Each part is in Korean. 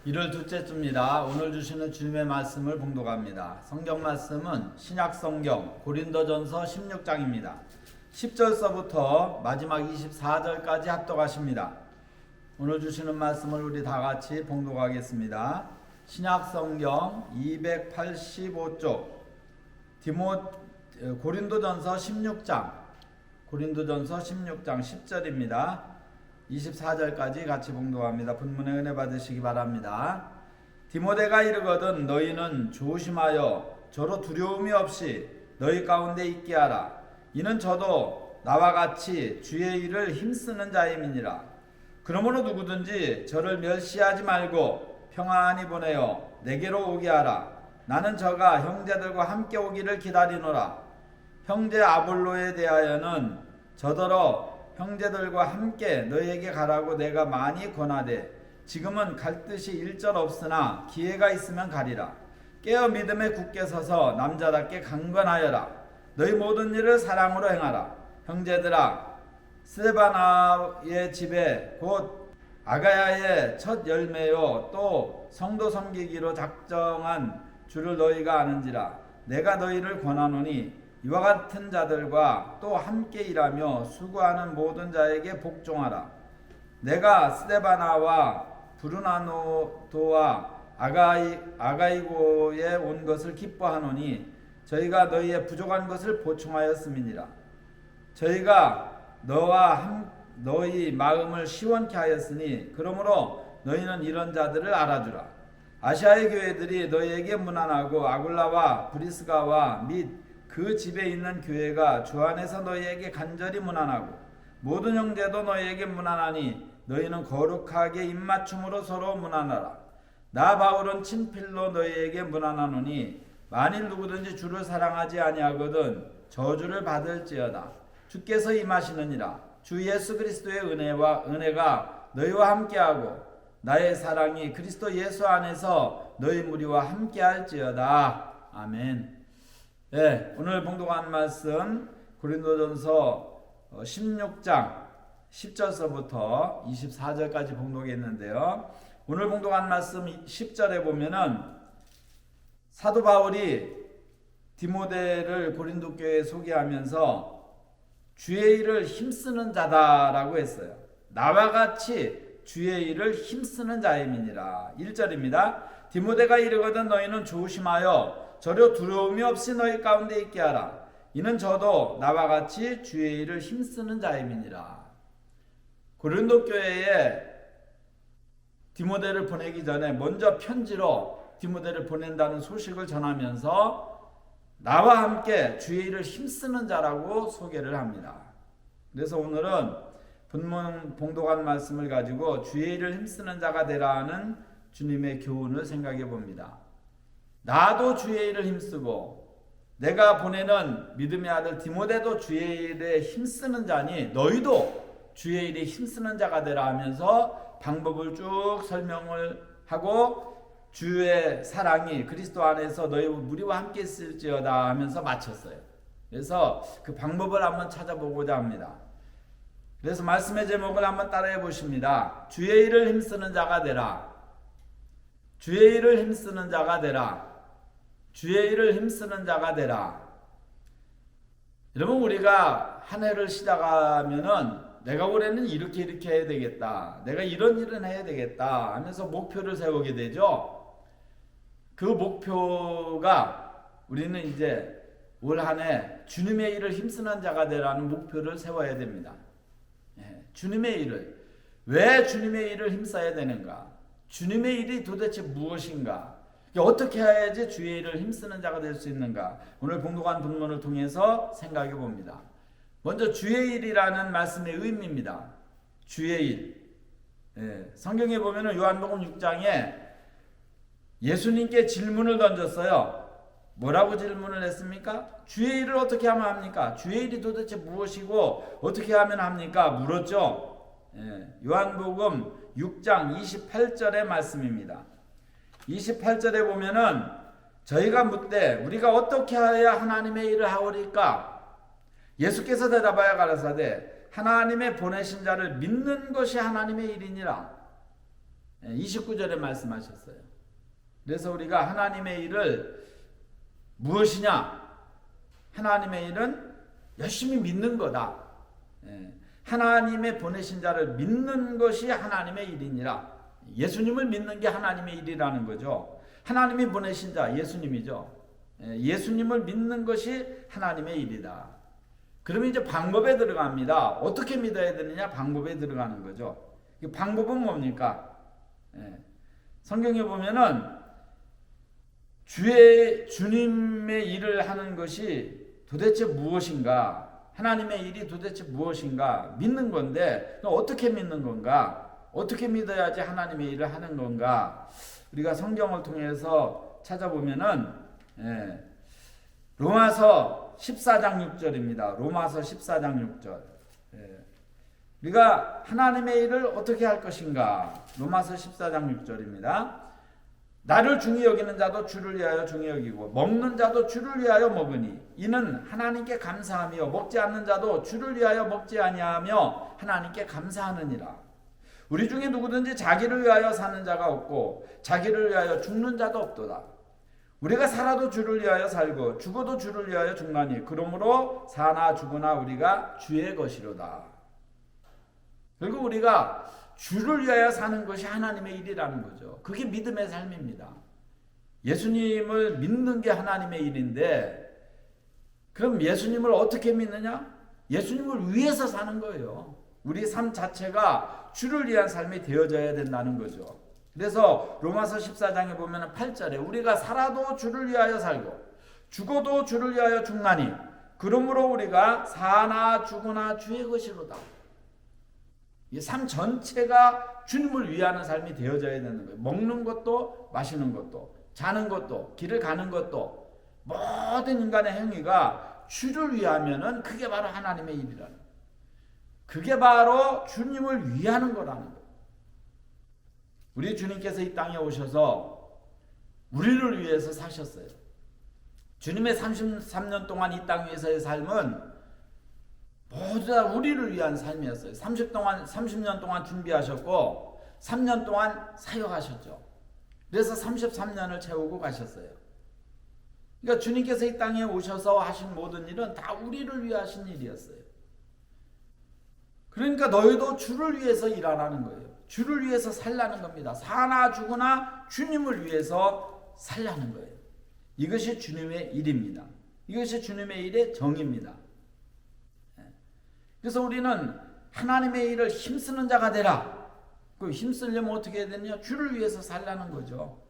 1월 둘째 주입니다. 오늘 주시는 주님의 말씀을 봉독합니다. 성경 말씀은 신약 성경 고린도전서 16장입니다. 10절서부터 마지막 24절까지 합독하십니다. 오늘 주시는 말씀을 우리 다 같이 봉독하겠습니다. 신약 성경 285쪽 고린도전서 16장 10절입니다. 24절까지 같이 봉독합니다. 본문의 은혜 받으시기 바랍니다. 디모데가 이르거든 너희는 조심하여 저로 두려움이 없이 너희 가운데 있게 하라. 이는 저도 나와 같이 주의 일을 힘쓰는 자임이니라. 그러므로 누구든지 저를 멸시하지 말고 평안히 보내어 내게로 오게 하라. 나는 저가 형제들과 함께 오기를 기다리노라. 형제 아볼로에 대하여는 저더러 형제들과 함께 너희에게 가라고 내가 많이 권하되 지금은 갈 뜻이 일절 없으나 기회가 있으면 가리라. 깨어 믿음에 굳게 서서 남자답게 강건하여라. 너희 모든 일을 사랑으로 행하라. 형제들아, 스데바나의 집에 곧 아가야의 첫 열매요 또 성도 섬기기로 작정한 줄을 너희가 아는지라. 내가 너희를 권하노니 이와 같은 자들과 또 함께 일하며 수고하는 모든 자에게 복종하라. 내가 스데바나와 브루나노도와 아가이고에 온 것을 기뻐하노니 저희가 너희의 부족한 것을 보충하였음이니라. 저희가 너와 너희 마음을 시원케 하였으니 그러므로 너희는 이런 자들을 알아주라. 아시아의 교회들이 너희에게 문안하고 아굴라와 브리스가와 및 그 집에 있는 교회가 주 안에서 너희에게 간절히 문안하고 모든 형제도 너희에게 문안하니 너희는 거룩하게 입맞춤으로 서로 문안하라. 나 바울은 친필로 너희에게 문안하노니 만일 누구든지 주를 사랑하지 아니하거든 저주를 받을지어다. 주께서 임하시느니라. 주 예수 그리스도의 은혜가 너희와 함께하고 나의 사랑이 그리스도 예수 안에서 너희 무리와 함께할지어다. 아멘. 네, 오늘 봉독한 말씀 고린도전서 16장 10절서부터 24절까지 봉독했는데요. 오늘 봉독한 말씀 10절에 보면은 사도 바울이 디모데를 고린도 교회에 소개하면서 주의 일을 힘쓰는 자다라고 했어요. 나와 같이 주의 일을 힘쓰는 자임이니라. 1절입니다. 디모데가 이르거든 너희는 조심하여 저로 두려움이 없이 너희 가운데 있게 하라. 이는 저도 나와 같이 주의 일을 힘쓰는 자임이니라. 고린도 교회에 디모데를 보내기 전에 먼저 편지로 디모데를 보낸다는 소식을 전하면서 나와 함께 주의 일을 힘쓰는 자라고 소개를 합니다. 그래서 오늘은 본문 봉독한 말씀을 가지고 주의 일을 힘쓰는 자가 되라는 주님의 교훈을 생각해 봅니다. 나도 주의 일을 힘쓰고 내가 보내는 믿음의 아들 디모데도 주의 일에 힘쓰는 자니 너희도 주의 일에 힘쓰는 자가 되라 하면서 방법을 쭉 설명을 하고 주의 사랑이 그리스도 안에서 너희 무리와 함께 있을지어다 하면서 마쳤어요. 그래서 그 방법을 한번 찾아보고자 합니다. 그래서 말씀의 제목을 한번 따라해 보십니다. 주의 일을 힘쓰는 자가 되라. 주의 일을 힘쓰는 자가 되라. 주의 일을 힘쓰는 자가 되라. 여러분, 우리가 한 해를 시작하면은 내가 올해는 이렇게 해야 되겠다. 내가 이런 일은 해야 되겠다 하면서 목표를 세우게 되죠. 그 목표가 우리는 이제 올 한 해 주님의 일을 힘쓰는 자가 되라는 목표를 세워야 됩니다. 주님의 일을, 왜 주님의 일을 힘써야 되는가? 주님의 일이 도대체 무엇인가? 어떻게 해야지 주의 일을 힘쓰는 자가 될 수 있는가? 오늘 봉독한 본문을 통해서 생각해 봅니다. 먼저 주의 일이라는 말씀의 의미입니다. 주의 일. 성경에 보면 요한복음 6장에 예수님께 질문을 던졌어요. 뭐라고 질문을 했습니까? 주의 일을 어떻게 하면 합니까? 주의 일이 도대체 무엇이고 어떻게 하면 합니까? 물었죠. 요한복음 6장 28절의 말씀입니다. 28절에 보면은 저희가 묻되 우리가 어떻게 하여야 하나님의 일을 하오리까? 예수께서 대답하여 가라사대 하나님의 보내신 자를 믿는 것이 하나님의 일이니라. 29절에 말씀하셨어요. 그래서 우리가 하나님의 일을 무엇이냐? 하나님의 일은 열심히 믿는 거다. 하나님의 보내신 자를 믿는 것이 하나님의 일이니라. 예수님을 믿는 게 하나님의 일이라는 거죠. 하나님이 보내신 자 예수님이죠. 예수님을 믿는 것이 하나님의 일이다. 그러면 이제 방법에 들어갑니다. 어떻게 믿어야 되느냐? 방법에 들어가는 거죠. 이 방법은 뭡니까? 성경에 보면은 주님의 일을 하는 것이 도대체 무엇인가? 하나님의 일이 도대체 무엇인가? 믿는 건데 어떻게 믿는 건가? 어떻게 믿어야지 하나님의 일을 하는 건가? 우리가 성경을 통해서 찾아보면은 로마서 14장 6절입니다. 로마서 14장 6절. 우리가 하나님의 일을 어떻게 할 것인가? 로마서 14장 6절입니다. 나를 중히 여기는 자도 주를 위하여 중히 여기고 먹는 자도 주를 위하여 먹으니 이는 하나님께 감사하며 먹지 않는 자도 주를 위하여 먹지 아니하며 하나님께 감사하느니라. 우리 중에 누구든지 자기를 위하여 사는 자가 없고 자기를 위하여 죽는 자도 없도다. 우리가 살아도 주를 위하여 살고 죽어도 주를 위하여 죽나니 그러므로 사나 죽으나 우리가 주의 것이로다. 결국 우리가 주를 위하여 사는 것이 하나님의 일이라는 거죠. 그게 믿음의 삶입니다. 예수님을 믿는 게 하나님의 일인데 그럼 예수님을 어떻게 믿느냐? 예수님을 위해서 사는 거예요. 우리 삶 자체가 주를 위한 삶이 되어져야 된다는 거죠. 그래서 로마서 14장에 보면 8절에 우리가 살아도 주를 위하여 살고 죽어도 주를 위하여 죽나니 그러므로 우리가 사나 죽으나 주의 것이로다. 이 삶 전체가 주님을 위하는 삶이 되어져야 되는 거예요. 먹는 것도 마시는 것도 자는 것도 길을 가는 것도 모든 인간의 행위가 주를 위하면은 그게 바로 하나님의 일이라는 거예요. 그게 바로 주님을 위하는 거라는 거예요. 우리 주님께서 이 땅에 오셔서 우리를 위해서 사셨어요. 주님의 33년 동안 이 땅 위에서의 삶은 모두 다 우리를 위한 삶이었어요. 30년 동안 준비하셨고 3년 동안 사역하셨죠. 그래서 33년을 채우고 가셨어요. 그러니까 주님께서 이 땅에 오셔서 하신 모든 일은 다 우리를 위해 하신 일이었어요. 그러니까 너희도 주를 위해서 일하라는 거예요. 주를 위해서 살라는 겁니다. 사나 죽으나 주님을 위해서 살라는 거예요. 이것이 주님의 일입니다. 이것이 주님의 일의 정의입니다. 그래서 우리는 하나님의 일을 힘쓰는 자가 되라. 그 힘쓰려면 어떻게 해야 되냐? 주를 위해서 살라는 거죠.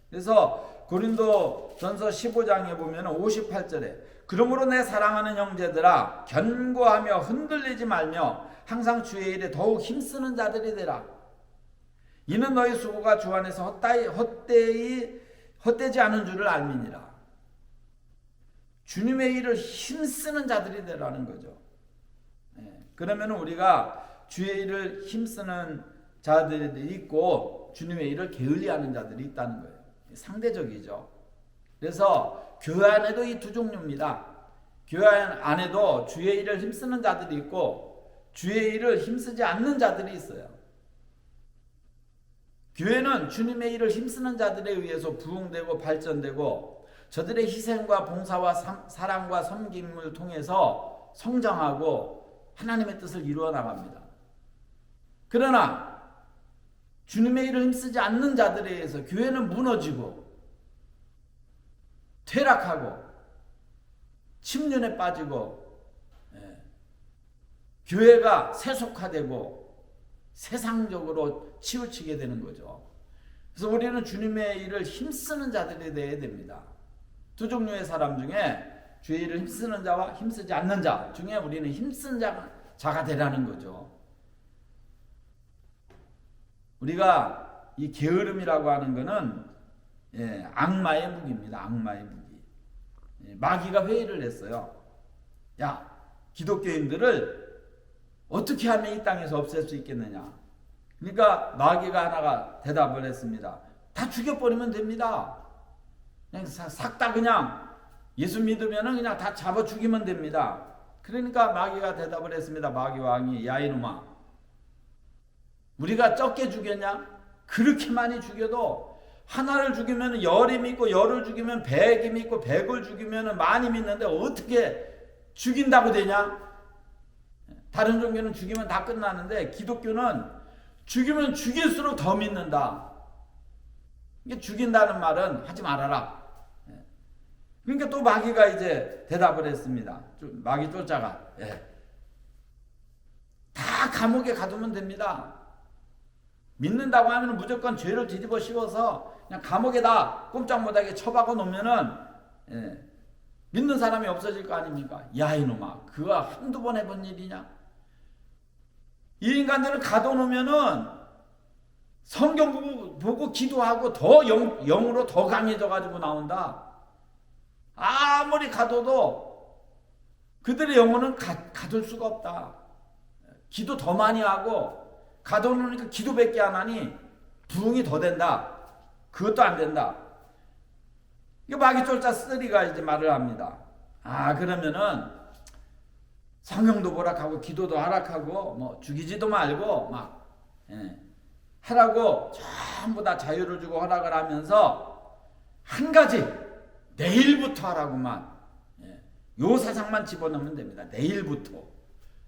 그래서 고린도전서 15장에 보면 58절에 그러므로 내 사랑하는 형제들아 견고하며 흔들리지 말며 항상 주의 일에 더욱 힘쓰는 자들이 되라. 이는 너희 수고가 주 안에서 헛되지 않은 줄을 알미니라. 주님의 일을 힘쓰는 자들이 되라는 거죠. 그러면 우리가 주의 일을 힘쓰는 자들이 있고 주님의 일을 게을리하는 자들이 있다는 거예요. 상대적이죠. 그래서 교회 안에도 이 두 종류입니다. 교회 안에도 주의 일을 힘쓰는 자들이 있고 주의 일을 힘쓰지 않는 자들이 있어요. 교회는 주님의 일을 힘쓰는 자들에 의해서 부흥되고 발전되고 저들의 희생과 봉사와 사랑과 섬김을 통해서 성장하고 하나님의 뜻을 이루어 나갑니다. 그러나 주님의 일을 힘쓰지 않는 자들에 의해서 교회는 무너지고 퇴락하고 침륜에 빠지고 교회가 세속화되고 세상적으로 치우치게 되는 거죠. 그래서 우리는 주님의 일을 힘쓰는 자들이 되어야 됩니다. 두 종류의 사람 중에 주의 일을 힘쓰는 자와 힘쓰지 않는 자 중에 우리는 힘쓴 자가 되라는 거죠. 우리가 이 게으름이라고 하는 것은 악마의 무기입니다. 악마의 무기. 마귀가 회의를 했어요. 야, 기독교인들을 어떻게 하면 이 땅에서 없앨 수 있겠느냐. 그러니까 마귀가 하나가 대답을 했습니다. 다 죽여버리면 됩니다. 그냥 싹 다 그냥 예수 믿으면 그냥 다 잡아 죽이면 됩니다. 그러니까 마귀가 대답을 했습니다. 마귀 왕이 야 이놈아 우리가 적게 죽였냐? 그렇게 많이 죽여도 하나를 죽이면 열이 믿고 열을 죽이면 백이 믿고 백을 죽이면 많이 믿는데 어떻게 죽인다고 되냐? 다른 종교는 죽이면 다 끝나는데 기독교는 죽이면 죽일수록 더 믿는다. 이게 죽인다는 말은 하지 말아라. 그러니까 또 마귀가 이제 대답을 했습니다. 마귀 쫓아가. 다 감옥에 가두면 됩니다. 믿는다고 하면 무조건 죄를 뒤집어 씌워서 그냥 감옥에다 꼼짝 못하게 처박아 놓으면은 믿는 사람이 없어질 거 아닙니까? 야 이놈아, 그거 한두 번 해본 일이냐? 이 인간들을 가둬놓으면은 성경 보고 기도하고 더 영으로 더 강해져 가지고 나온다. 아무리 가둬도 그들의 영혼은 가둘 수가 없다. 기도 더 많이 하고 가둬놓으니까 기도밖에 안 하니 부흥이 더 된다. 그것도 안 된다. 이거 마귀 쫄자 쓰리가 이제 말을 합니다. 그러면은 성경도 보락하고 기도도 하락하고 뭐 죽이지도 말고 막 하라고 전부 다 자유를 주고 허락을 하면서 한 가지 내일부터 하라고만 요 사상만 집어넣으면 됩니다. 내일부터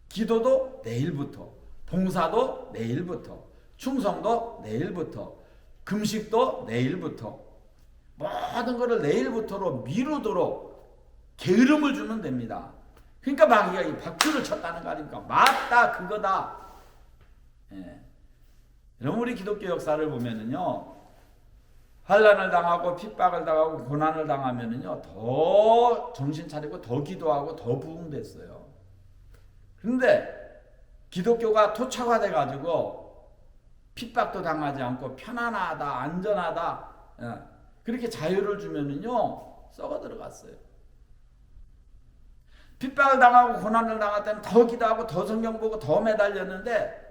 기도도 내일부터 봉사도 내일부터 충성도 내일부터 금식도 내일부터 모든 것을 내일부터로 미루도록 게으름을 주면 됩니다. 그러니까 마귀가 이 박수를 쳤다는 거 아닙니까? 맞다, 그거다. 여러분 우리 기독교 역사를 보면은요, 환난을 당하고 핍박을 당하고 고난을 당하면은요 더 정신 차리고 더 기도하고 더 부흥됐어요. 그런데 기독교가 토착화돼 가지고 핍박도 당하지 않고 편안하다, 안전하다, 그렇게 자유를 주면은요 썩어 들어갔어요. 핍박을 당하고 고난을 당할 때는 더 기도하고 더 성경 보고 더 매달렸는데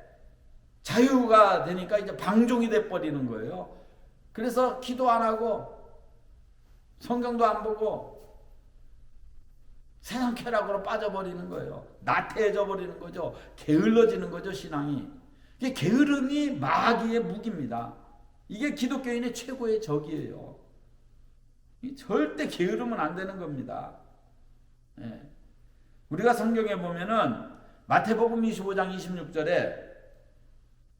자유가 되니까 이제 방종이 돼 버리는 거예요. 그래서 기도 안 하고 성경도 안 보고 세상 쾌락으로 빠져버리는 거예요. 나태해져 버리는 거죠. 게을러지는 거죠, 신앙이. 이게 게으름이 마귀의 무기입니다. 이게 기독교인의 최고의 적이에요. 절대 게으르면 안 되는 겁니다. 우리가 성경에 보면은 마태복음 25장 26절에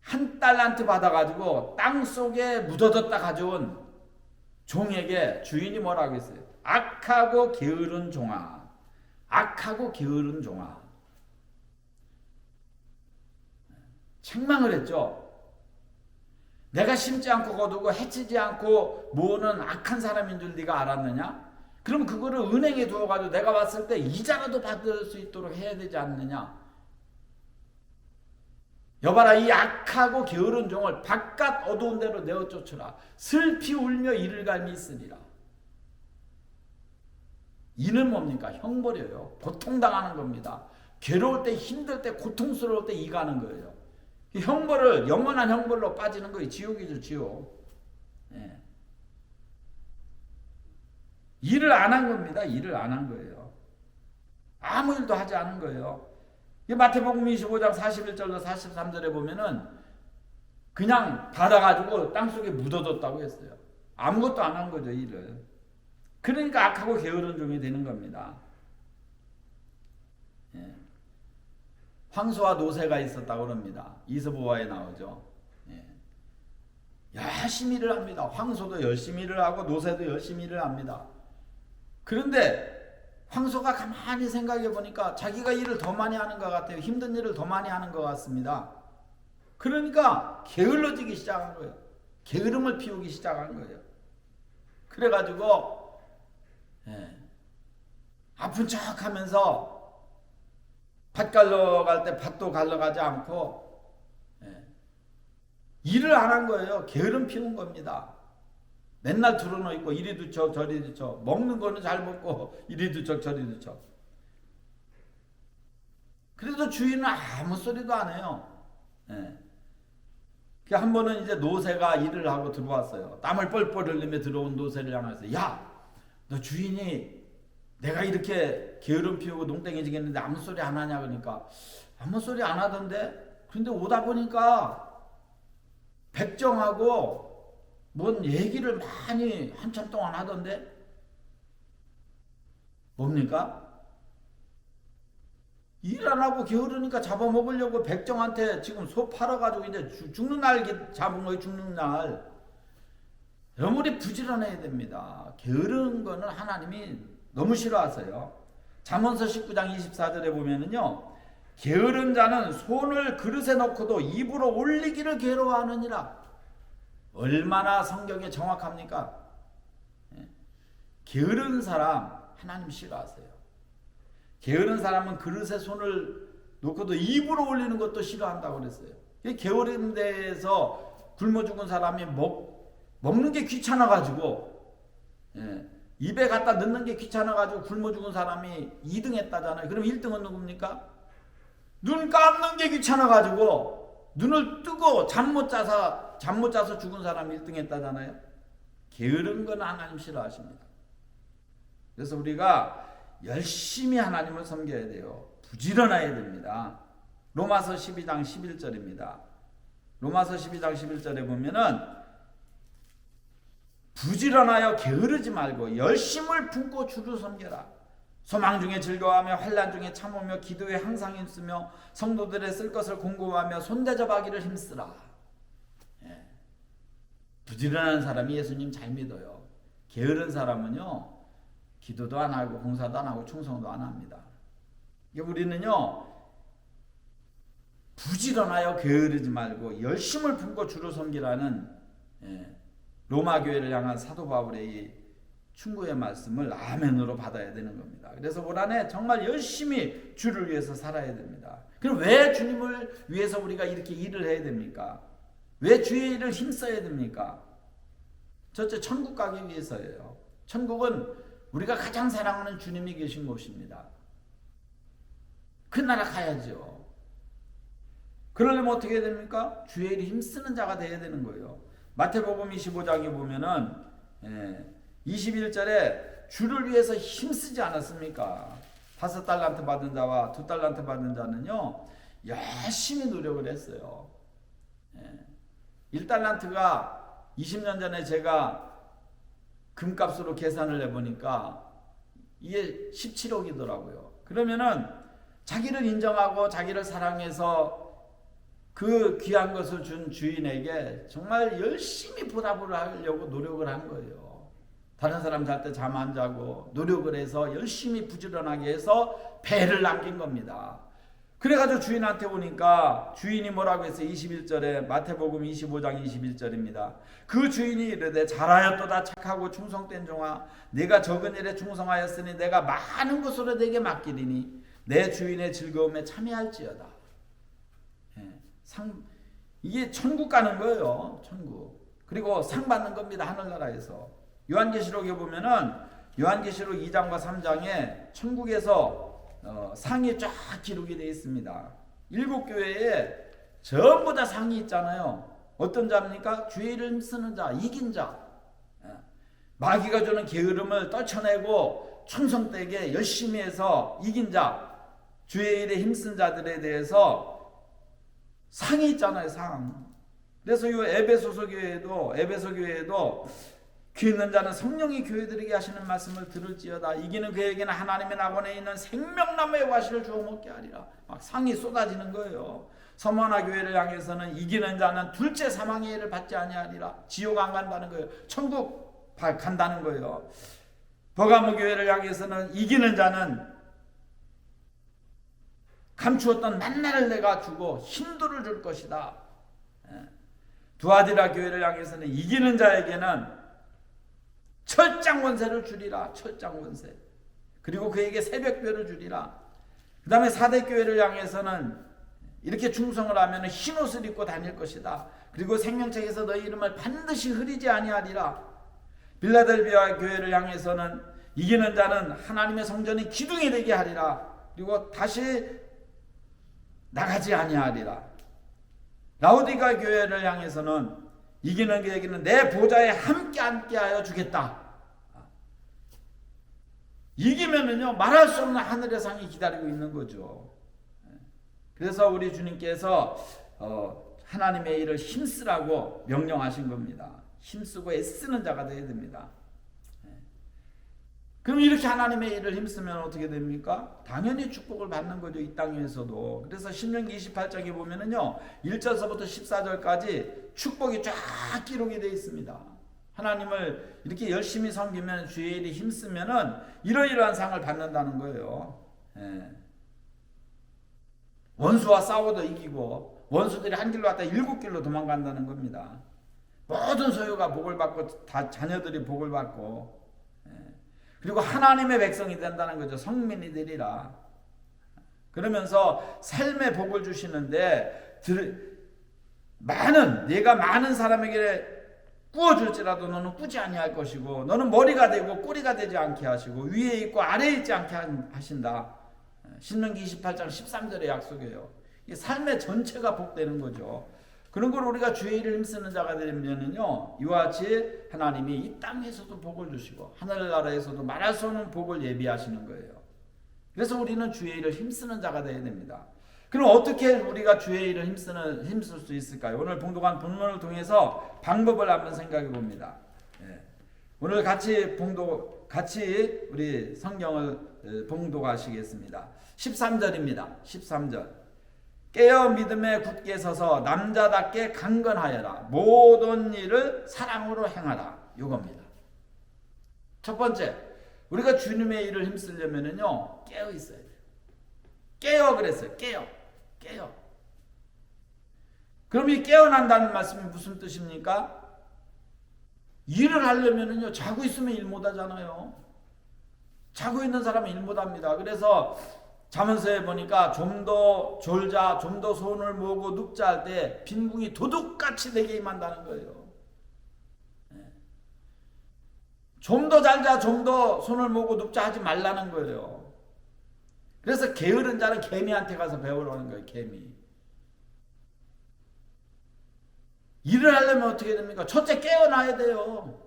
한 달란트 받아가지고 땅 속에 묻어뒀다 가져온 종에게 주인이 뭐라고 했어요? 악하고 게으른 종아, 악하고 게으른 종아. 책망을 했죠. 내가 심지 않고 거두고 해치지 않고 모으는 악한 사람인 줄 네가 알았느냐? 그럼 그거를 은행에 두어가지고 내가 왔을 때 이자라도 받을 수 있도록 해야 되지 않느냐? 여봐라, 이 악하고 게으른 종을 바깥 어두운 데로 내어 쫓으라. 슬피 울며 이를 갈미 있으리라. 이는 뭡니까? 형벌이에요. 고통당하는 겁니다. 괴로울 때, 힘들 때, 고통스러울 때 이 가는 거예요. 형벌을, 영원한 형벌로 빠지는 거예요. 지옥이죠, 지옥. 일을 안 한 겁니다. 일을 안 한 거예요. 아무 일도 하지 않은 거예요. 마태복음 25장 41절로 43절에 보면은 그냥 받아가지고 땅속에 묻어뒀다고 했어요. 아무것도 안 한 거죠, 일을. 그러니까 악하고 게으른 종이 되는 겁니다. 황소와 노새가 있었다고 합니다. 이스보아에 나오죠. 열심히 일을 합니다. 황소도 열심히 일을 하고 노새도 열심히 일을 합니다. 그런데 황소가 가만히 생각해 보니까 자기가 일을 더 많이 하는 것 같아요. 힘든 일을 더 많이 하는 것 같습니다. 그러니까 게을러지기 시작한 거예요. 게으름을 피우기 시작한 거예요. 그래가지고 아픈 척 하면서 밭 갈러 갈 때 밭도 갈러 가지 않고 일을 안 한 거예요. 게으름 피운 겁니다. 맨날 들어놓고 있고 이리도 쳐 저리도 쳐. 먹는 거는 잘 먹고 이리도 쳐 저리도 쳐. 그래도 주인은 아무 소리도 안 해요. 한 번은 이제 노새가 일을 하고 들어왔어요. 땀을 뻘뻘 흘리며 들어온 노새를 향해서, 야, 너 주인이 내가 이렇게 게으름 피우고 농땡이지겠는데 아무 소리 안 하냐? 그러니까 아무 소리 안 하던데. 근데 오다 보니까 백정하고 뭔 얘기를 많이 한참 동안 하던데 뭡니까? 일 안 하고 게으르니까 잡아먹으려고 백정한테 지금 소 팔아가지고 이제 죽는 날 잡은 거예요. 죽는 날. 여러분 우리 부지런해야 됩니다. 게으른 거는 하나님이 너무 싫어하세요. 잠언서 19장 24절에 보면은요, 게으른 자는 손을 그릇에 넣고도 입으로 올리기를 괴로워하느니라. 얼마나 성경에 정확합니까? 게으른 사람 하나님 싫어하세요. 게으른 사람은 그릇에 손을 놓고도 입으로 올리는 것도 싫어한다고 그랬어요. 게으른 데에서 굶어 죽은 사람이 먹는 게 귀찮아가지고, 입에 갖다 넣는 게 귀찮아가지고 굶어 죽은 사람이 2등 했다잖아요. 그럼 1등은 누굽니까? 눈 감는 게 귀찮아가지고 눈을 뜨고 잠 못 자서 죽은 사람이 1등 했다잖아요. 게으른 건 하나님 싫어하십니다. 그래서 우리가 열심히 하나님을 섬겨야 돼요. 부지런해야 됩니다. 로마서 12장 11절입니다. 로마서 12장 11절에 보면은 부지런하여 게으르지 말고 열심을 품고 주를 섬겨라. 소망 중에 즐거워하며 환난 중에 참으며 기도에 항상 힘쓰며 성도들의 쓸 것을 공급하며 손대접하기를 힘쓰라. 부지런한 사람이 예수님 잘 믿어요. 게으른 사람은요, 기도도 안 하고 봉사도 안 하고 충성도 안 합니다. 우리는요, 부지런하여 게으르지 말고 열심을 품고 주를 섬기라는 로마 교회를 향한 사도 바울의 이 충고의 말씀을 아멘으로 받아야 되는 겁니다. 그래서 올 한해 정말 열심히 주를 위해서 살아야 됩니다. 그럼 왜 주님을 위해서 우리가 이렇게 일을 해야 됩니까? 왜 주의 일을 힘써야 됩니까? 첫째, 천국 가기 위해서예요. 천국은 우리가 가장 사랑하는 주님이 계신 곳입니다. 그 나라 가야죠. 그러려면 어떻게 해야 됩니까? 주의 일에 힘쓰는 자가 되어야 되는 거예요. 마태복음 25장에 보면은 21절에 주를 위해서 힘쓰지 않았습니까? 5달란트 받은 자와 2달란트 받은 자는요, 열심히 노력을 했어요. 1달란트가 20년 전에 제가 금값으로 계산을 해보니까 이게 17억이더라고요. 그러면은 자기를 인정하고 자기를 사랑해서 그 귀한 것을 준 주인에게 정말 열심히 보답을 하려고 노력을 한 거예요. 다른 사람 잘 때 잠 안 자고 노력을 해서 열심히 부지런하게 해서 배를 남긴 겁니다. 그래가지고 주인한테 오니까 주인이 뭐라고 했어요? 21절에 마태복음 25장 21절입니다. 그 주인이 이르되 잘하였도다 착하고 충성된 종아, 내가 적은 일에 충성하였으니 내가 많은 것으로 내게 맡기리니 내 주인의 즐거움에 참여할지어다. 이게 천국 가는 거예요. 천국. 그리고 상 받는 겁니다. 하늘나라에서. 요한계시록에 보면은 요한계시록 2장과 3장에 천국에서 상이 쫙 기록이 되어 있습니다. 7교회에 전부 다 상이 있잖아요. 어떤 자입니까? 주의 이름 쓰는 자, 이긴 자. 마귀가 주는 게으름을 떨쳐내고 충성되게 열심히 해서 이긴 자, 주의 일에 힘쓴 자들에 대해서 상이 있잖아요. 상. 그래서 이 에베소 교회에도 귀 있는 자는 성령이 교회들에게 하시는 말씀을 들을지어다. 이기는 그에게는 하나님의 낙원에 있는 생명나무의 과실을 주어 먹게 하리라. 막 상이 쏟아지는 거예요. 서머나 교회를 향해서는 이기는 자는 둘째 사망의 해를 받지 아니하리라. 지옥 안 간다는 거예요. 천국 간다는 거예요. 버가모 교회를 향해서는 이기는 자는 감추었던 만나를 내가 주고 힘도를 줄 것이다. 두아디라 교회를 향해서는 이기는 자에게는 철장 원세를 주리라. 철장 원세. 그리고 그에게 새벽별을 주리라. 그 다음에 사대교회를 향해서는 이렇게 충성을 하면 흰옷을 입고 다닐 것이다. 그리고 생명책에서 너희 이름을 반드시 흐리지 아니하리라. 빌라델비아 교회를 향해서는 이기는 자는 하나님의 성전이 기둥이 되게 하리라. 그리고 다시 나가지 아니하리라. 라오디가 교회를 향해서는 이기는 그에게는 내 보좌에 함께하여 주겠다. 이기면은요, 말할 수 없는 하늘의 상이 기다리고 있는 거죠. 그래서 우리 주님께서 하나님의 일을 힘쓰라고 명령하신 겁니다. 힘쓰고 애쓰는 자가 되어야 됩니다. 그럼 이렇게 하나님의 일을 힘쓰면 어떻게 됩니까? 당연히 축복을 받는 거죠. 이 땅에서도. 그래서 신명기 28장에 보면은요, 1절서부터 14절까지 축복이 쫙 기록이 되어 있습니다. 하나님을 이렇게 열심히 섬기면, 주의 일에 힘쓰면은 이러이러한 상을 받는다는 거예요. 원수와 싸워도 이기고, 원수들이 한 길로 왔다 7길로 도망간다는 겁니다. 모든 소유가 복을 받고, 다 자녀들이 복을 받고, 그리고 하나님의 백성이 된다는 거죠. 성민이 되리라. 그러면서 삶의 복을 주시는데, 내가 많은 사람에게 꾸어줄지라도 너는 꾸지 아니할 것이고, 너는 머리가 되고 꼬리가 되지 않게 하시고, 위에 있고 아래에 있지 않게 하신다. 신명기 28장 13절의 약속이에요. 이 삶의 전체가 복되는 거죠. 그런 걸 우리가 주의 일을 힘쓰는 자가 되면은요, 이와 같이 하나님이 이 땅에서도 복을 주시고 하늘나라에서도 말할 수 없는 복을 예비하시는 거예요. 그래서 우리는 주의 일을 힘쓰는 자가 되어야 됩니다. 그럼 어떻게 우리가 주의 일을 힘쓸 수 있을까요? 오늘 봉독한 본문을 통해서 방법을 한번 생각해 봅니다. 오늘 같이 우리 성경을 봉독하시겠습니다. 13절입니다. 13절. 깨어 믿음에 굳게 서서 남자답게 강건하여라. 모든 일을 사랑으로 행하라. 이겁니다. 첫 번째, 우리가 주님의 일을 힘쓰려면요, 깨어 있어야 돼요. 깨어 그랬어요. 깨어. 그럼 이 깨어난다는 말씀이 무슨 뜻입니까? 일을 하려면요, 자고 있으면 일 못하잖아요. 자고 있는 사람은 일 못합니다. 그래서 잠언서에 보니까 좀 더 졸자, 좀 더 손을 모으고 눕자 할 때 빈궁이 도둑같이 내게 임한다는 거예요. 좀 더 잘자, 좀 더 손을 모으고 눕자 하지 말라는 거예요. 그래서 게으른 자는 개미한테 가서 배우라는 거예요. 개미. 일을 하려면 어떻게 됩니까? 첫째 깨어나야 돼요.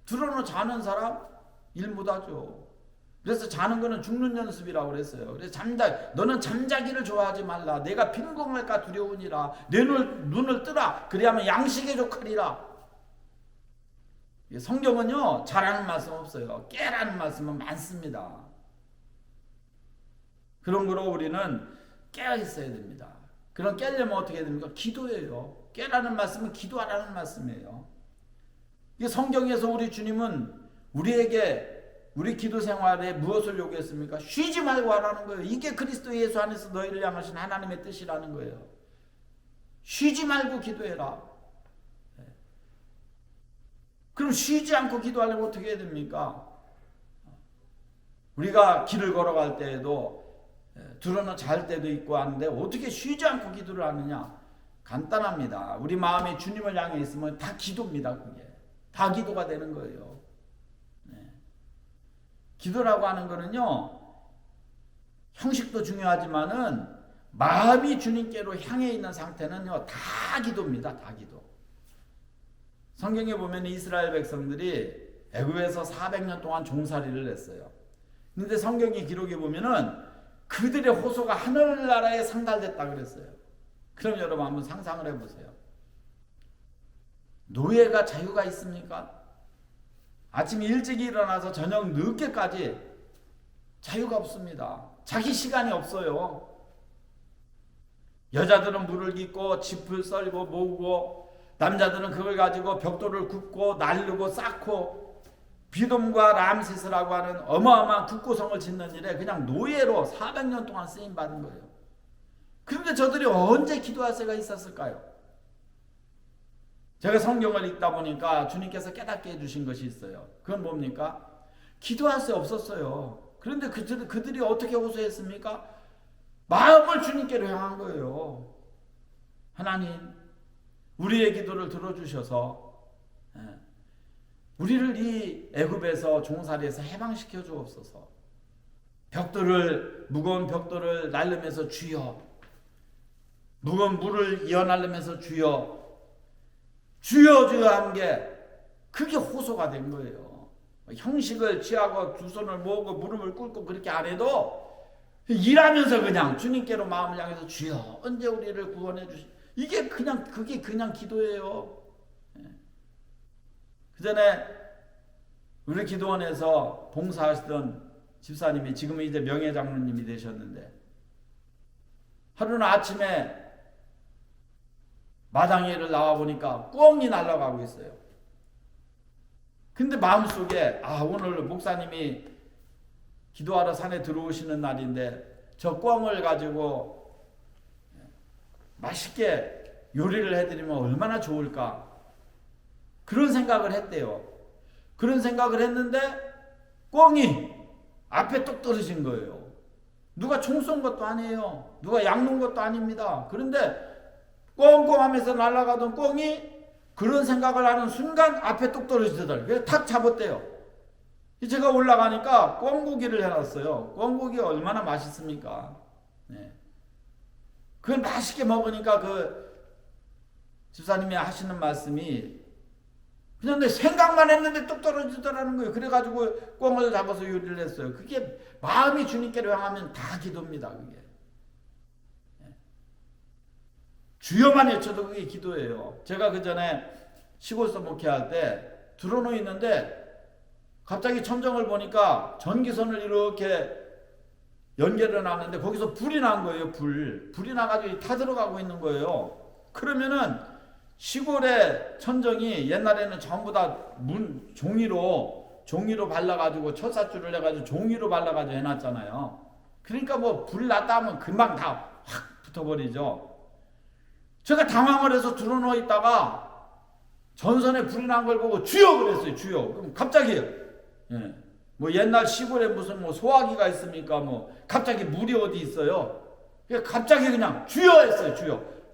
들어놓고 자는 사람 일 못하죠. 그래서 자는 거는 죽는 연습이라고 그랬어요. 그래서 너는 잠자기를 좋아하지 말라. 내가 빈궁할까 두려우니라. 내 눈을 뜨라. 그리하면 양식에 족하리라. 성경은요, 잘하는 말씀 없어요. 깨라는 말씀은 많습니다. 그런 거로 우리는 깨어 있어야 됩니다. 그럼 깨려면 어떻게 됩니까? 기도예요. 깨라는 말씀은 기도하라는 말씀이에요. 이 성경에서 우리 주님은 우리에게 우리 기도 생활에 무엇을 요구했습니까? 쉬지 말고 하라는 거예요. 이게 그리스도 예수 안에서 너희를 향하신 하나님의 뜻이라는 거예요. 쉬지 말고 기도해라. 그럼 쉬지 않고 기도하려면 어떻게 해야 됩니까? 우리가 길을 걸어갈 때에도 들어는 잘 때도 있고 하는데 어떻게 쉬지 않고 기도를 하느냐? 간단합니다. 우리 마음이 주님을 향해 있으면 다 기도입니다. 그게 다 기도가 되는 거예요. 기도라고 하는 거는요, 형식도 중요하지만은 마음이 주님께로 향해 있는 상태는요, 다 기도입니다. 다 기도. 성경에 보면 이스라엘 백성들이 애굽에서 400년 동안 종살이를 했어요. 근데 성경의 기록에 보면은 그들의 호소가 하늘나라에 상달됐다 그랬어요. 그럼 여러분 한번 상상을 해보세요. 노예가 자유가 있습니까? 아침 일찍 일어나서 저녁 늦게까지 자유가 없습니다. 자기 시간이 없어요. 여자들은 물을 깃고 짚을 썰고 모으고, 남자들은 그걸 가지고 벽돌을 굽고 날르고 쌓고 비돔과 람세스라고 하는 어마어마한 국고성을 짓는 일에 그냥 노예로 400년 동안 쓰임받은 거예요. 그런데 저들이 언제 기도할 새가 있었을까요? 제가 성경을 읽다 보니까 주님께서 깨닫게 해주신 것이 있어요. 그건 뭡니까? 기도할 새 없었어요. 그런데 그들이 어떻게 호소했습니까? 마음을 주님께로 향한 거예요. 하나님, 우리의 기도를 들어주셔서 우리를 이 애굽에서 종살이에서 해방시켜 주옵소서. 무거운 벽돌을 날르면서 주여, 무거운 물을 이어날르면서 주여 한 게 그게 호소가 된 거예요. 형식을 취하고 두 손을 모으고 무릎을 꿇고 그렇게 안 해도 일하면서 그냥 주님께로 마음을 향해서 주여, 언제 우리를 구원해 그게 그냥 기도예요. 그 전에 우리 기도원에서 봉사하시던 집사님이 지금은 이제 명예장로님이 되셨는데, 하루는 아침에 마당에를 나와보니까 꿩이 날아가고 있어요. 근데 마음속에 오늘 목사님이 기도하러 산에 들어오시는 날인데 저 꿩을 가지고 맛있게 요리를 해드리면 얼마나 좋을까, 그런 생각을 했대요. 그런 생각을 했는데 꿩이 앞에 뚝 떨어진 거예요. 누가 총 쏜 것도 아니에요. 누가 약 놓은 것도 아닙니다. 그런데 꽁꽁하면서 날아가던 꿩이 그런 생각을 하는 순간 앞에 뚝 떨어지더라고요. 그래서 탁 잡았대요. 제가 올라가니까 꿩고기를 해놨어요. 꿩고기 얼마나 맛있습니까? 네. 그걸 맛있게 먹으니까 그 집사님이 하시는 말씀이 그냥 내 생각만 했는데 뚝 떨어지더라는 거예요. 그래가지고 꿩을 잡아서 요리를 했어요. 그게 마음이 주님께로 향하면 다 기도입니다. 그게. 주여만 외쳐도 그게 기도예요. 제가 그 전에 시골서 목회할 때 들어놓여 있는데 갑자기 천정을 보니까 전기선을 이렇게 연결을 하는데 거기서 불이 난 거예요. 불이 나가지고 타 들어가고 있는 거예요. 그러면은 시골의 천정이 옛날에는 전부 다 종이로 발라가지고 철사줄을 해가지고 종이로 발라가지고 해놨잖아요. 그러니까 뭐 불 났다 하면 금방 다 확 붙어버리죠. 제가 당황을 해서 들어누워 있다가 전선에 불이 난 걸 보고 주여 그랬어요. 주여. 그럼 갑자기 뭐 옛날 시골에 무슨 뭐 소화기가 있습니까? 뭐 갑자기 물이 어디 있어요? 갑자기 그냥 주여 했어요.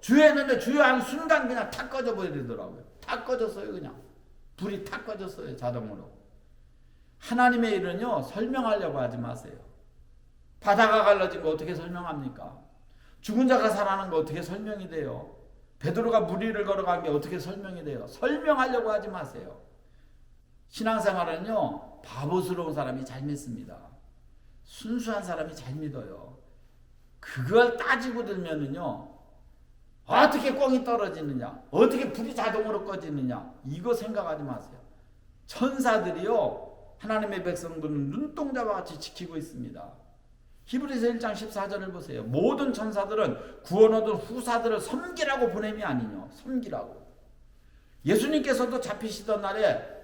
주여 했는데 주여 한 순간 그냥 탁 꺼져 버리더라고요. 탁 꺼졌어요. 그냥 불이 탁 꺼졌어요. 자동으로. 하나님의 일은요 설명하려고 하지 마세요. 바다가 갈라진 거 어떻게 설명합니까? 죽은 자가 살아나는 거 어떻게 설명이 돼요? 베드로가 물 위를 걸어간 게 어떻게 설명이 돼요? 설명하려고 하지 마세요. 신앙생활은요 바보스러운 사람이 잘 믿습니다. 순수한 사람이 잘 믿어요. 그걸 따지고 들면은요 어떻게 꿩이 떨어지느냐, 어떻게 불이 자동으로 꺼지느냐, 이거 생각하지 마세요. 천사들이요 하나님의 백성들은 눈동자와 같이 지키고 있습니다. 히브리서 1장 14절을 보세요. 모든 천사들은 구원 얻은 후사들을 섬기라고 보냄이 아니뇨. 섬기라고. 예수님께서도 잡히시던 날에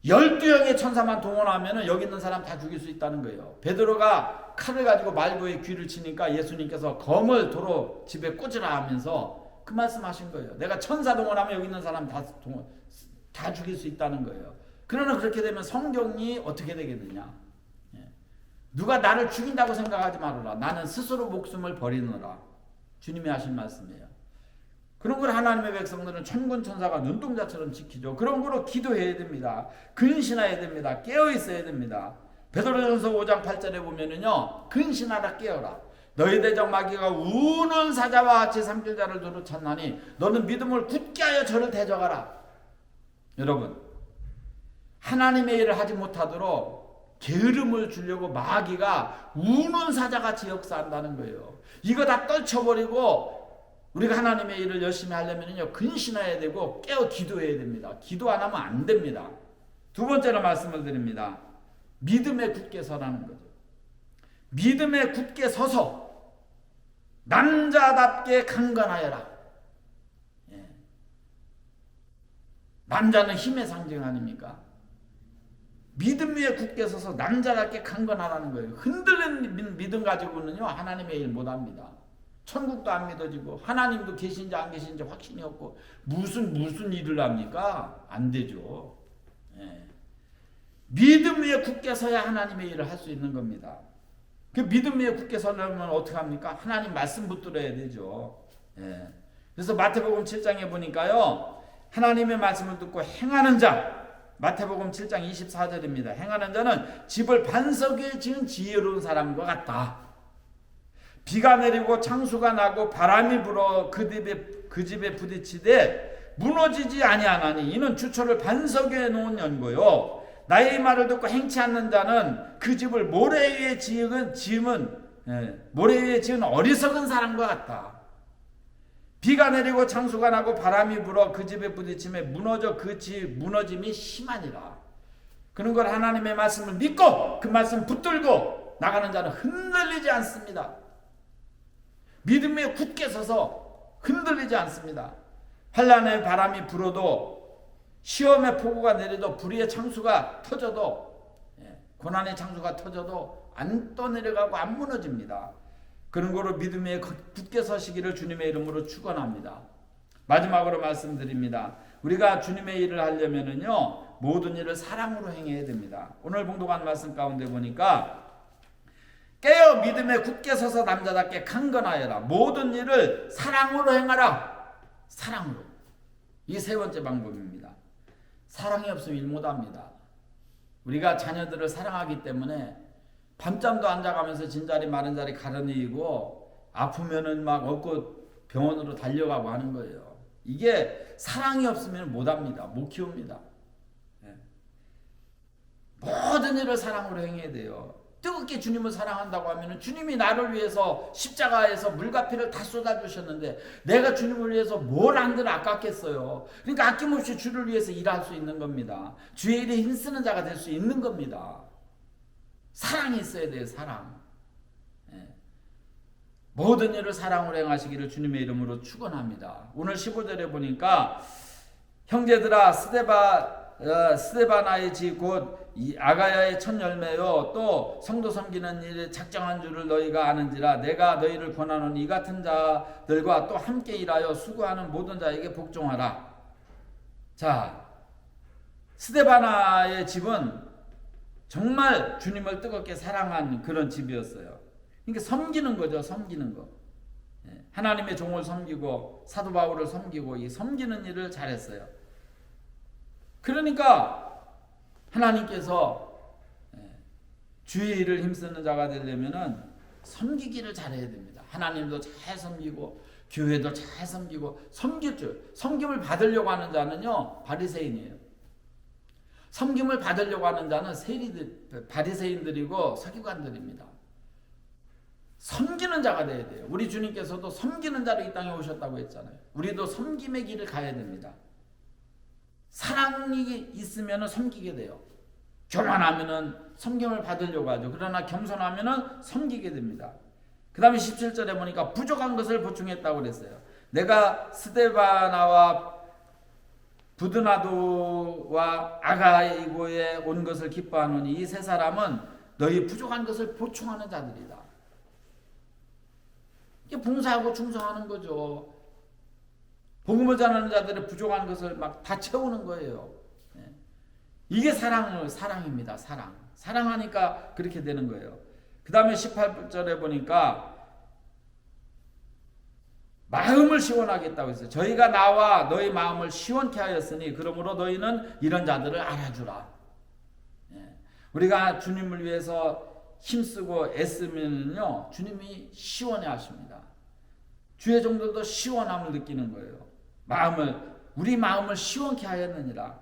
12형의 천사만 동원하면 여기 있는 사람 다 죽일 수 있다는 거예요. 베드로가 칼을 가지고 말고의 귀를 치니까 예수님께서 검을 도로 집에 꽂으라 하면서 그 말씀하신 거예요. 내가 천사 동원하면 여기 있는 사람 다 죽일 수 있다는 거예요. 그러나 그렇게 되면 성경이 어떻게 되겠느냐. 누가 나를 죽인다고 생각하지 말아라. 나는 스스로 목숨을 버리노라. 주님이 하신 말씀이에요. 그런 걸 하나님의 백성들은 천군 천사가 눈동자처럼 지키죠. 그런 거로 기도해야 됩니다. 근신해야 됩니다. 깨어 있어야 됩니다. 베드로전서 5장 8절에 보면은요, 근신하라 깨어라. 너희 대적 마귀가 우는 사자와 같이 삼킬 자를 두루 찾나니 너는 믿음을 굳게 하여 저를 대적하라. 여러분, 하나님의 일을 하지 못하도록 게으름을 주려고 마귀가 우는 사자같이 역사한다는 거예요. 이거 다 떨쳐버리고 우리가 하나님의 일을 열심히 하려면요 근신해야 되고 깨어 기도해야 됩니다. 기도 안 하면 안 됩니다. 두 번째로 말씀을 드립니다. 믿음에 굳게 서라는 거죠. 믿음에 굳게 서서 남자답게 강건하여라. 남자는 힘의 상징 아닙니까? 믿음 위에 굳게 서서 남자답게 강건하라는 거예요. 흔들린 믿음 가지고는요 하나님의 일 못합니다. 천국도 안 믿어지고 하나님도 계신지 안 계신지 확신이 없고 무슨 일을 합니까? 안 되죠. 믿음 위에 굳게 서야 하나님의 일을 할 수 있는 겁니다. 그 믿음 위에 굳게 서려면 어떻게 합니까? 하나님 말씀 붙들어야 되죠. 그래서 마태복음 7장에 보니까요 하나님의 말씀을 듣고 행하는 자, 마태복음 7장 24절입니다. 행하는 자는 집을 반석 위에 지은 지혜로운 사람과 같다. 비가 내리고 창수가 나고 바람이 불어 그 집에 부딪히되 무너지지 아니하나니 이는 주초를 반석 위에 놓은 연고요. 나의 말을 듣고 행치 않는 자는 그 집을 모래 위에 지은 어리석은 사람과 같다. 비가 내리고 창수가 나고 바람이 불어 그 집에 부딪힘에 무너져 그 집 무너짐이 심하니라. 그런 걸 하나님의 말씀을 믿고 그 말씀 붙들고 나가는 자는 흔들리지 않습니다. 믿음에 굳게 서서 흔들리지 않습니다. 환난의 바람이 불어도 시험의 폭우가 내려도 불의의 창수가 터져도 고난의 창수가 터져도 안 떠내려가고 안 무너집니다. 그런 거로 믿음에 굳게 서시기를 주님의 이름으로 축원합니다. 마지막으로 말씀드립니다. 우리가 주님의 일을 하려면은요 모든 일을 사랑으로 행해야 됩니다. 오늘 봉독한 말씀 가운데 보니까 깨어 믿음에 굳게 서서 남자답게 강건하여라. 모든 일을 사랑으로 행하라. 사랑으로. 이 세 번째 방법입니다. 사랑이 없으면 일 못합니다. 우리가 자녀들을 사랑하기 때문에 밤잠도 안 자가면서 진자리 마른 자리 가려내고 아프면은 막 얻고 병원으로 달려가고 하는 거예요. 이게 사랑이 없으면 못합니다. 못 키웁니다. 모든 일을 사랑으로 행해야 돼요. 뜨겁게 주님을 사랑한다고 하면 주님이 나를 위해서 십자가에서 물과 피를 다 쏟아주셨는데 내가 주님을 위해서 뭘 안들 아깝겠어요. 그러니까 아낌없이 주를 위해서 일할 수 있는 겁니다. 주의 일에 힘쓰는 자가 될 수 있는 겁니다. 사랑이 있어야 돼요. 사랑. 모든 일을 사랑으로 행하시기를 주님의 이름으로 축원합니다. 오늘 15절에 보니까 형제들아 스데바나의 집 곧 아가야의 첫 열매요 또 성도 섬기는 일에 작정한 줄을 너희가 아는지라 내가 너희를 권하노니 이 같은 자들과 또 함께 일하여 수고하는 모든 자에게 복종하라. 자, 스데바나의 집은 정말 주님을 뜨겁게 사랑한 그런 집이었어요. 그러니까 섬기는 거죠. 섬기는 거. 하나님의 종을 섬기고 사도 바울을 섬기고 이 섬기는 일을 잘했어요. 그러니까 하나님께서 주의 일을 힘쓰는 자가 되려면은 섬기기를 잘해야 됩니다. 하나님도 잘 섬기고 교회도 잘 섬기고 섬길 줄 섬김을 받으려고 하는 자는요 바리새인이에요. 섬김을 받으려고 하는 자는 바리새인들이고 서기관들입니다. 섬기는 자가 돼야 돼요. 우리 주님께서도 섬기는 자로 이 땅에 오셨다고 했잖아요. 우리도 섬김의 길을 가야 됩니다. 사랑이 있으면 섬기게 돼요. 교만하면 섬김을 받으려고 하죠. 그러나 겸손하면 섬기게 됩니다. 그 다음에 17절에 보니까 부족한 것을 보충했다고 그랬어요. 내가 스데바나와 부드나도와 아가이고에 온 것을 기뻐하노니 이 세 사람은 너희 부족한 것을 보충하는 자들이다. 이게 봉사하고 충성하는 거죠. 복음을 전하는 자들의 부족한 것을 막 다 채우는 거예요. 이게 사랑입니다. 사랑하니까 그렇게 되는 거예요. 그 다음에 18절에 보니까 마음을 시원하게 했다고 했어요. 저희가 나와 너희 마음을 시원케 하였으니 그러므로 너희는 이런 자들을 알아주라. 우리가 주님을 위해서 힘쓰고 애쓰면요 주님이 시원해 하십니다. 주의 종들도 시원함을 느끼는 거예요. 우리 마음을 시원케 하였느니라.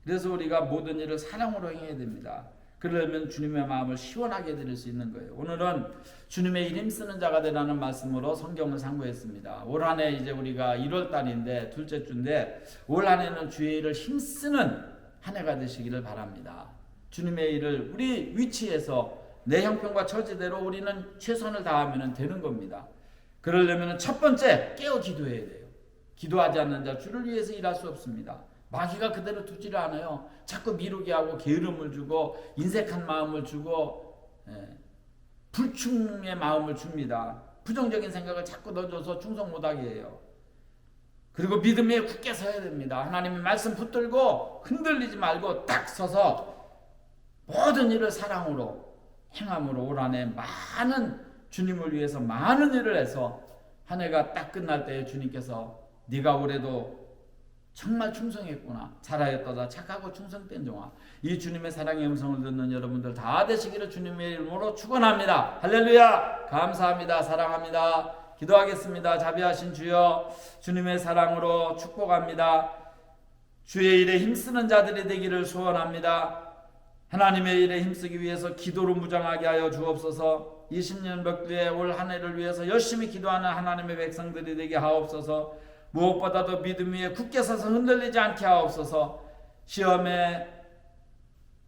그래서 우리가 모든 일을 사랑으로 행해야 됩니다. 그러려면 주님의 마음을 시원하게 드릴 수 있는 거예요. 오늘은 주님의 일 힘쓰는 자가 되라는 말씀으로 성경을 상고했습니다. 올 한 해 이제 우리가 1월 달인데 둘째 주인데 올 한 해는 주의 일을 힘쓰는 한 해가 되시기를 바랍니다. 주님의 일을 우리 위치에서 내 형편과 처지대로 우리는 최선을 다하면 되는 겁니다. 그러려면 첫 번째 깨어 기도해야 돼요. 기도하지 않는 자 주를 위해서 일할 수 없습니다. 마귀가 그대로 두지를 않아요. 자꾸 미루게 하고 게으름을 주고 인색한 마음을 주고 불충의 마음을 줍니다. 부정적인 생각을 자꾸 넣어줘서 충성 못하게 해요. 그리고 믿음에 굳게 서야 됩니다. 하나님의 말씀 붙들고 흔들리지 말고 딱 서서 모든 일을 사랑으로 행함으로 올 한 해 많은 주님을 위해서 많은 일을 해서 한 해가 딱 끝날 때 주님께서 네가 올해도 정말 충성했구나. 잘하였도다. 착하고 충성된 종아. 이 주님의 사랑의 음성을 듣는 여러분들 다 되시기를 주님의 이름으로 축원합니다. 할렐루야. 감사합니다. 사랑합니다. 기도하겠습니다. 자비하신 주여 주님의 사랑으로 축복합니다. 주의 일에 힘쓰는 자들이 되기를 소원합니다. 하나님의 일에 힘쓰기 위해서 기도로 무장하게 하여 주옵소서. 20년 벽두에 올 한 해를 위해서 열심히 기도하는 하나님의 백성들이 되게 하옵소서. 무엇보다도 믿음 위에 굳게 서서 흔들리지 않게 하옵소서. 시험에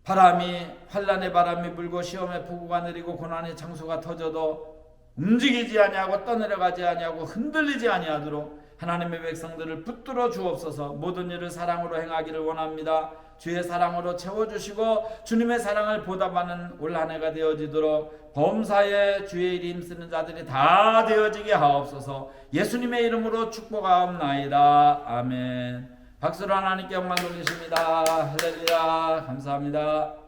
바람이 환난의 바람이 불고 시험의 폭우가 내리고 고난의 창수가 터져도 움직이지 아니하고 떠내려가지 아니하고 흔들리지 아니하도록 하나님의 백성들을 붙들어 주옵소서. 모든 일을 사랑으로 행하기를 원합니다. 주의 사랑으로 채워주시고 주님의 사랑을 보답하는 올 한 해가 되어지도록 범사에 주의 일이 힘쓰는 자들이 다 되어지게 하옵소서. 예수님의 이름으로 축복하옵나이다. 아멘. 박수로 하나님께 영광 돌리십니다. 할렐루야. 감사합니다.